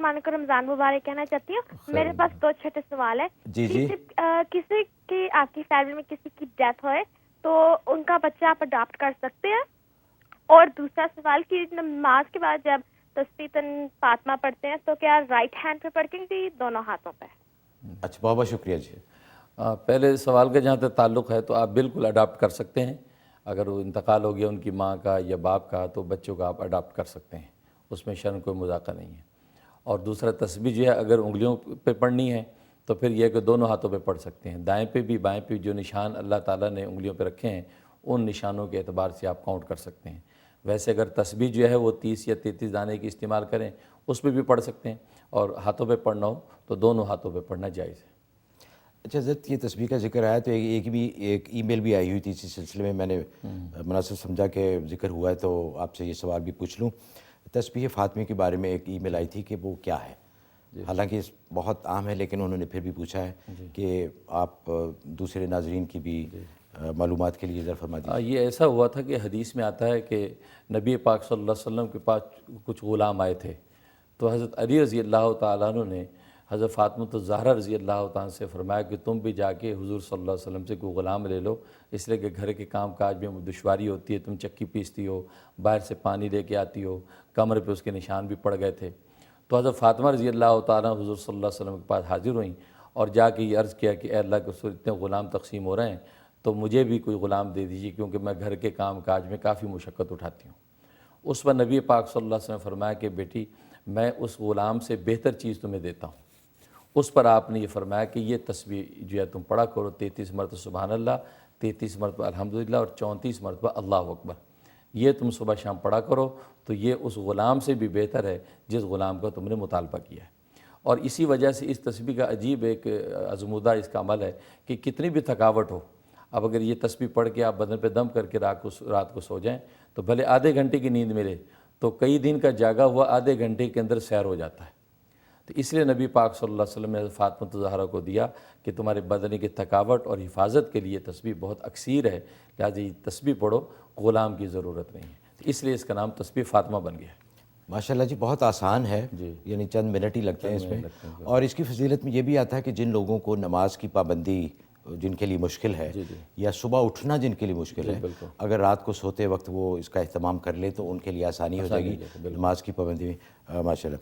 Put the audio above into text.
مان کو رمضان مبارک کہنا چاہتی ہوں. میرے پاس دو چھوٹے سوال ہیں. جی جی. کسی کی آپ کی فیملی میں کسی کی ڈیتھ ہوئے تو ان کا بچہ آپ اڈاپٹ کر سکتے ہیں. اور دوسرا سوال کہ نماز کے بعد جب تسبیح فاطمہ پڑھتے ہیں تو کیا رائٹ ہینڈ پہ پڑھتے ہیں کہ دونوں ہاتھوں پہ؟ اچھا بہت بہت شکریہ جی. پہلے سوال کا جہاں تک تعلق ہے تو آپ بالکل اڈاپٹ کر سکتے ہیں. اگر وہ انتقال ہو گیا ان کی ماں کا یا باپ کا تو بچوں کا آپ اڈاپٹ کر سکتے ہیں. اس میں شرم کوئی مذاقہ نہیں ہے. اور دوسرا تسبیح جو ہے اگر انگلیوں پہ پڑھنی ہے تو پھر یہ کہ دونوں ہاتھوں پہ پڑھ سکتے ہیں. دائیں پہ بھی بائیں پہ جو نشان اللہ تعالیٰ نے انگلیوں پہ رکھے ہیں ان نشانوں کے اعتبار سے آپ کاؤنٹ کر سکتے ہیں. ویسے اگر تسبیح جو ہے وہ 30 یا 33 دانے کی استعمال کریں اس پہ بھی پڑھ سکتے ہیں. اور ہاتھوں پہ پڑھنا ہو تو دونوں ہاتھوں پہ پڑھنا جائز ہے. اچھا حضرت یہ تسبیح کا ذکر آیا تو ایک ای میل بھی آئی ہوئی تھی اسی سلسلے میں نے مناسب سمجھا کہ ذکر ہوا ہے تو آپ سے یہ سوال بھی پوچھ لوں. تسبیح فاطمی کے بارے میں ایک ای میل آئی تھی کہ وہ کیا ہے. حالانکہ بہت عام ہے لیکن انہوں نے پھر بھی پوچھا ہے کہ آپ دوسرے ناظرین کی بھی معلومات کے لیے ذرا فرما دیجیے. یہ ایسا ہوا تھا کہ حدیث میں آتا ہے کہ نبی پاک صلی اللہ علیہ وسلم کے پاس کچھ غلام آئے تھے تو حضرت علی رضی اللہ تعالیٰ عنہ نے حضرت فاطمہ الزہرا رضی اللہ تعالیٰ سے فرمایا کہ تم بھی جا کے حضور صلی اللہ علیہ وسلم سے کوئی غلام لے لو، اس لیے کہ گھر کے کام کاج میں دشواری ہوتی ہے. تم چکی پیستی ہو، باہر سے پانی لے کے آتی ہو، کمر پہ اس کے نشان بھی پڑ گئے تھے. تو حضرت فاطمہ رضی اللہ تعالیٰ حضور صلی اللہ علیہ وسلم کے پاس حاضر ہوئیں اور جا کے یہ عرض کیا کہ اے اللہ کے رسول اتنے غلام تقسیم ہو رہے ہیں تو مجھے بھی کوئی غلام دے دیجیے کیونکہ میں گھر کے کام کاج میں کافی مشقت اٹھاتی ہوں. اس پر نبی پاک صلی اللہ علیہ وسلم نے فرمایا کہ بیٹی میں اس غلام سے بہتر چیز تمہیں دیتا ہوں. اس پر آپ نے یہ فرمایا کہ یہ تسبیح جو ہے تم پڑھا کرو 33 مرتبہ سبحان اللہ، 33 مرتبہ الحمدللہ اور 34 مرتبہ اللہ اکبر. یہ تم صبح شام پڑھا کرو تو یہ اس غلام سے بھی بہتر ہے جس غلام کا تم نے مطالبہ کیا ہے. اور اسی وجہ سے اس تسبیح کا عجیب ایک آزمودہ اس کا عمل ہے کہ کتنی بھی تھکاوٹ ہو، اب اگر یہ تسبیح پڑھ کے آپ بدن پہ دم کر کے رات کو سو جائیں تو بھلے آدھے گھنٹے کی نیند ملے تو کئی دن کا جاگا ہوا آدھے گھنٹے کے اندر سیر ہو جاتا ہے. تو اس لیے نبی پاک صلی اللہ علیہ وسلم نے فاطمہ الزہرا کو دیا کہ تمہارے بدن کی تھکاوٹ اور حفاظت کے لیے تسبیح بہت اکثیر ہے، لہٰذا یہ تسبیح پڑھو، غلام کی ضرورت نہیں ہے. تو اس لیے اس کا نام تسبیح فاطمہ بن گیا ہے. ماشاءاللہ جی بہت آسان ہے یعنی چند منٹ ہی لگتے ہیں اس میں. اور اس کی فضیلت میں یہ بھی آتا ہے کہ جن لوگوں کو نماز کی پابندی جن کے لیے مشکل ہے یا صبح اٹھنا جن کے لیے مشکل ہے، اگر رات کو سوتے وقت وہ اس کا اہتمام کر لے تو ان کے لیے آسانی ہو جائے گی نماز کی پابندی میں. ماشاءاللہ.